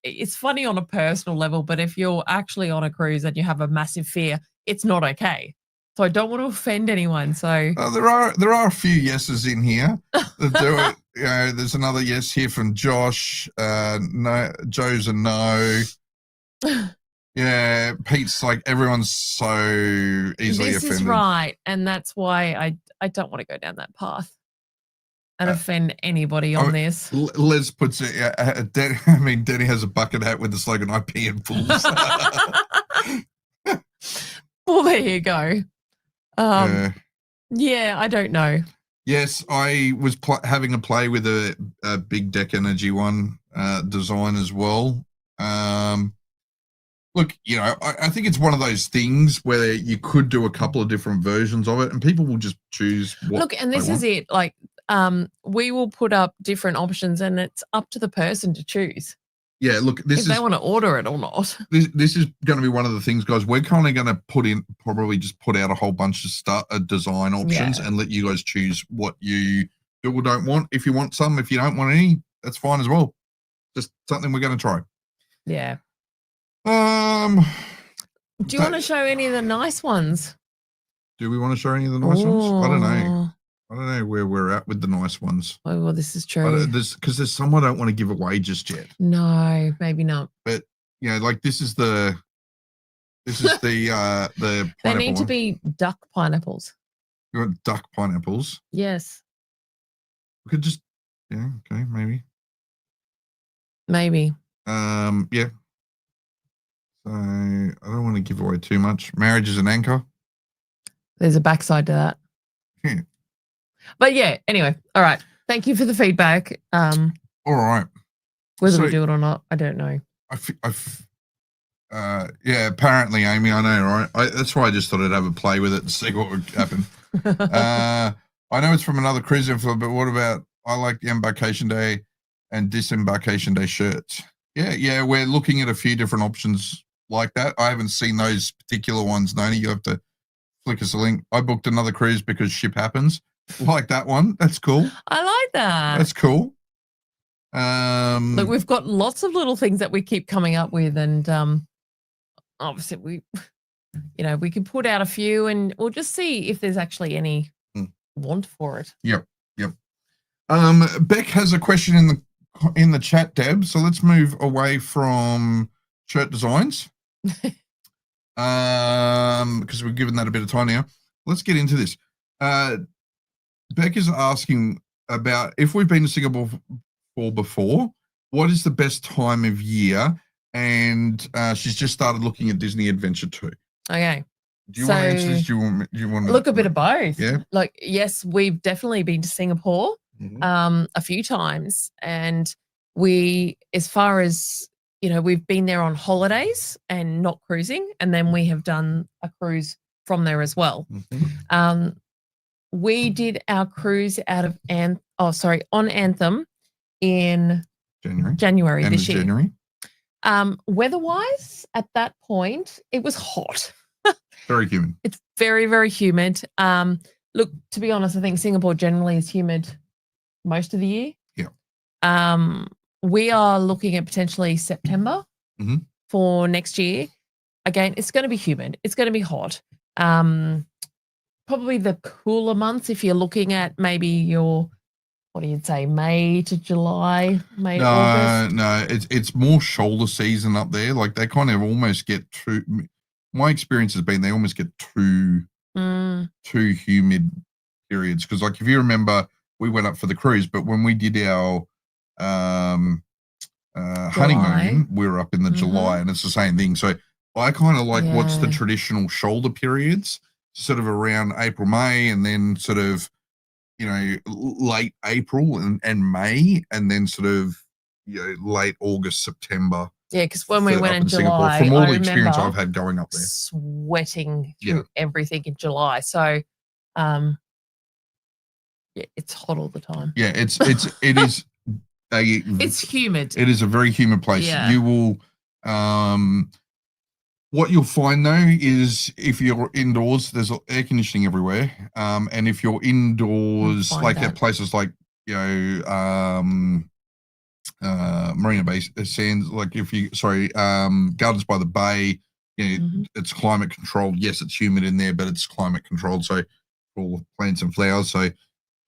it's funny on a personal level, but if you're actually on a cruise and you have a massive fear, it's not okay. So I don't want to offend anyone. So there are a few yeses in here. There's another yes here from Josh. No, Joe's a no. Yeah, Pete's like everyone's so easily this offended. is right, and that's why I don't want to go down that path and offend anybody on this. Les puts it. Denny has a bucket hat with the slogan "I pee in pools." Well, there you go. Yeah, I don't know. Yes, I was having a play with a big deck energy one design as well. Look, I think it's one of those things where you could do a couple of different versions of it, and people will just choose what. Look, and this is it. Like, we will put up different options, and it's up to the person to choose. Yeah, look, if they want to order it or not. This is going to be one of the things, guys. We're kind of going to probably put out a whole bunch of design options and let you guys choose what you do or don't want. If you want some, if you don't want any, that's fine as well. Just something we're going to try. Yeah. Do you want to show any of the nice ones? Do we want to show any of the nice ones? I don't know. I don't know where we're at with the nice ones. Oh, well, this is true. Because there's some I don't want to give away just yet. No, maybe not. But like this is the the they need to be duck pineapples. You want duck pineapples? Yes. We could just okay, maybe. Maybe. Yeah. So I don't want to give away too much. Marriage is an anchor. There's a backside to that. Yeah. But yeah, anyway, all right. Thank you for the feedback. All right. Whether we do it or not, I don't know. Yeah, apparently, Amy, I know, right? That's why I just thought I'd have a play with it and see what would happen. I know it's from another cruise info, but what about, I like the embarkation day and disembarkation day shirts. Yeah, we're looking at a few different options like that. I haven't seen those particular ones, Noni. You have to flick us a link. I booked another cruise because ship happens. Like that one. That's cool. I like that. That's cool. Look, we've got lots of little things that we keep coming up with, and obviously we can put out a few, and we'll just see if there's actually any want for it. Yep. Beck has a question in the chat, Deb. So let's move away from shirt designs, because we've given that a bit of time now. Let's get into this. Beck is asking about if we've been to Singapore before, what is the best time of year? And she's just started looking at Disney Adventure 2. Okay. Do you want to answer this? Do you want to look a bit of both? Yeah. Like, yes, we've definitely been to Singapore a few times, and as far as we've been there on holidays and not cruising, and then we have done a cruise from there as well. We did our cruise out of on Anthem in January this year. January. Weather-wise, at that point, it was hot. Very humid. It's very, very humid. Look, to be honest, I think Singapore generally is humid most of the year. Yeah. We are looking at potentially September Mhm. for next year. Again, it's going to be humid. It's going to be hot. Probably the cooler months if you're looking at maybe your, what do you say, May to July, May, August. No, it's more shoulder season up there. Like they kind of almost get too. My experience has been they almost get too humid periods because, like, if you remember, we went up for the cruise, but when we did our honeymoon, we were up in the July, and it's the same thing. So I kind of like what's the traditional shoulder periods, sort of around April, May, and then sort of, you know, late April and May, and then sort of, you know, late August, September. Yeah, because when we went in July, from all the experience I've had going up there, sweating through everything in July. So, yeah, it's hot all the time. Yeah, it is. It's humid. It is a very humid place. Yeah. You will, what you'll find though is if you're indoors, there's air conditioning everywhere. And if you're indoors, like at places like, you know, Marina Bay Sands, like Gardens by the Bay, you know, it's climate controlled. Yes, it's humid in there, but it's climate controlled. So all the plants and flowers, so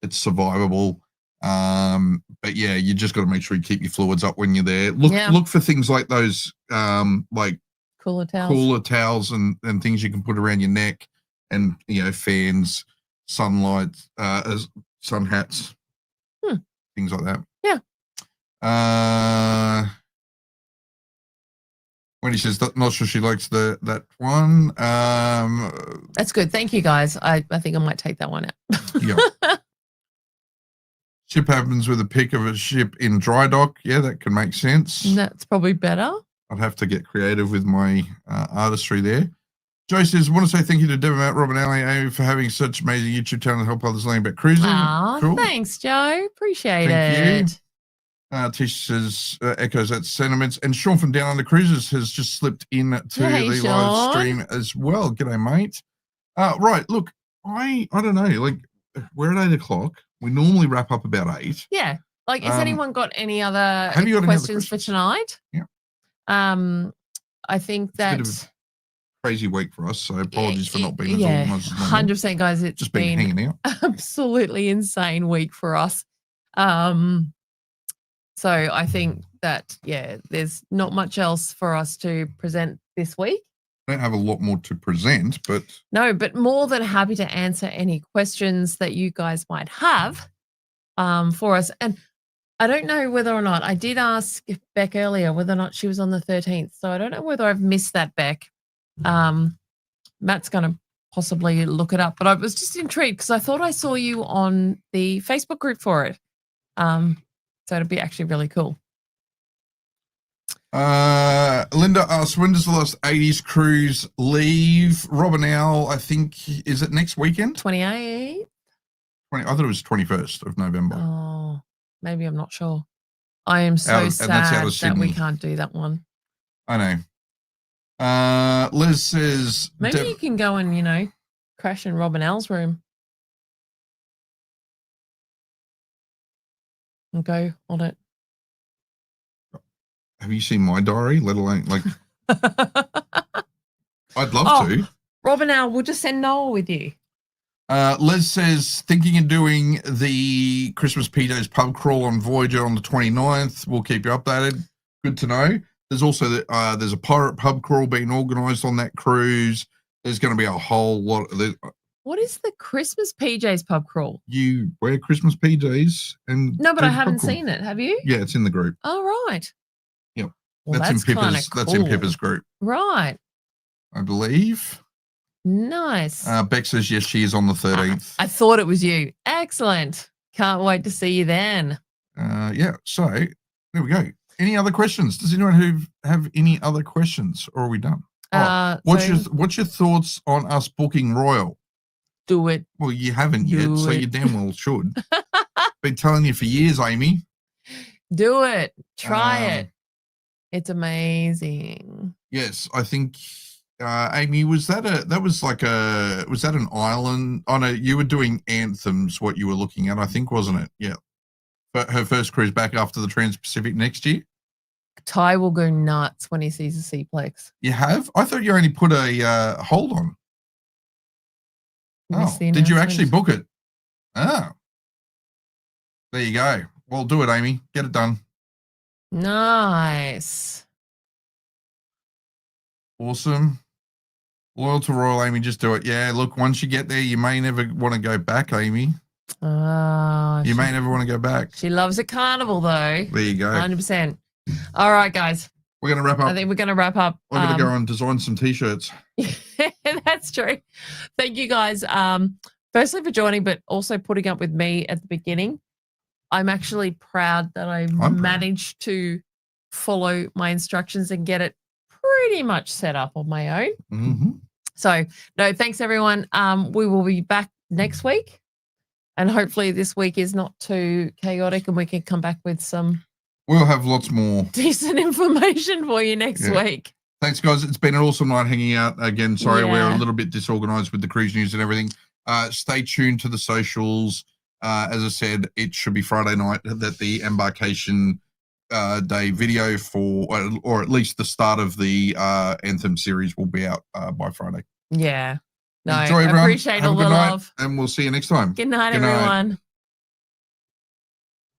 it's survivable. But yeah, you just got to make sure you keep your fluids up when you're there. Look for things like those, like cooler towels and things you can put around your neck, and, you know, fans, sunlight, sun hats, things like that. Yeah. When he says that, not sure she likes that one. That's good. Thank you, guys. I think I might take that one out. Yeah. Ship happens with a pic of a ship in dry dock. Yeah, that can make sense. That's probably better. I'd have to get creative with my artistry there. Joe says, I want to say thank you to Deb Matt, Rob and Ali for having such amazing YouTube channel to help others learn about cruising. Cool. Thanks, Joe. Appreciate Thank it. you. Tisha says, echoes that sentiments. And Sean from Down Under Cruises has just slipped in to the live stream as well. G'day, mate. Right, look, I don't know, like, we're at 8 o'clock. We normally wrap up about 8. Yeah. Like, has anyone got any other questions for tonight? Yeah. I think that it's a bit of a crazy week for us, so apologies for not being as organised as normal. 100%, guys. It's just been hanging out. Absolutely insane week for us. So I think that, yeah, there's not much else for us to present this week. I don't have a lot more to present, but... No, but more than happy to answer any questions that you guys might have for us. And I don't know whether or not, I did ask Beck earlier whether or not she was on the 13th. So I don't know whether I've missed that, Beck. Matt's going to possibly look it up. But I was just intrigued because I thought I saw you on the Facebook group for it. So it'd be actually really cool. Linda asks, when does the last 80s cruise leave? Rob and Al, I think, is it next weekend? 28th? I thought it was 21st of November. Oh, maybe, I'm not sure. I am so sad that we can't do that one. I know. Liz says... Maybe you can go and, you know, crash in Rob and Al's room. And go on it. Have you seen my diary? Let alone, like... I'd love to. Rob and Al, we'll just send Noel with you. Les says, thinking of doing the Christmas PJs pub crawl on Voyager on the 29th. We'll keep you updated. Good to know. There's also there's a pirate pub crawl being organised on that cruise. There's going to be a whole lot of... What is the Christmas PJs pub crawl? You wear Christmas PJs and... No, but I haven't seen it. Have you? Yeah, it's in the group. Oh, right. Yep. Well, that's in Pippa's. Cool. That's in Pippa's group. Right. I believe. Nice. Beck says, yes, she is on the 13th. I thought it was you. Excellent. Can't wait to see you then. Yeah, so there we go. Any other questions? Does anyone have any other questions, or are we done? What's your thoughts on us booking Royal? Do it. Well, you haven't yet, so you damn well should. Been telling you for years, Amy. Do it. Try it. It's amazing. Yes, I think, Amy, was that an island? Oh no, you were doing Anthems, what you were looking at, I think, wasn't it? Yeah. But her first cruise back after the Trans-Pacific next year. Ty will go nuts when he sees a Seaplex. You have? I thought you only put a hold on. Missed Oh, the did you actually announcement. book it? Oh. There you go. Well, do it, Amy. Get it done. Nice. Awesome. Loyal to Royal, Amy. Just do it. Yeah, look, once you get there, you may never want to go back, Amy. Oh, You may never want to go back. she loves a carnival, though. There you go. 100%. All right, guys. We're going to wrap I up. think we're going to wrap up. I'm going to go and design some T-shirts. That's true. Thank you guys. Firstly for joining, but also putting up with me at the beginning. I'm actually proud that I proud. managed to follow my instructions and get it pretty much set up on my own. Mm-hmm. So, no, thanks everyone. We will be back next week, and hopefully this week is not too chaotic, and we can come back with some We'll have lots more. decent information for you next week. Thanks, guys. It's been an awesome night hanging out. Again, sorry we're Yeah. a little bit disorganized with the cruise news and everything. Stay tuned to the socials. As I said, it should be Friday night that the embarkation day video for, or at least the start of the Anthem series will be out by Friday. Yeah. No, Enjoy, I everyone. appreciate Have all a the good night, love. and we'll see you next time. Good night, Good night. everyone.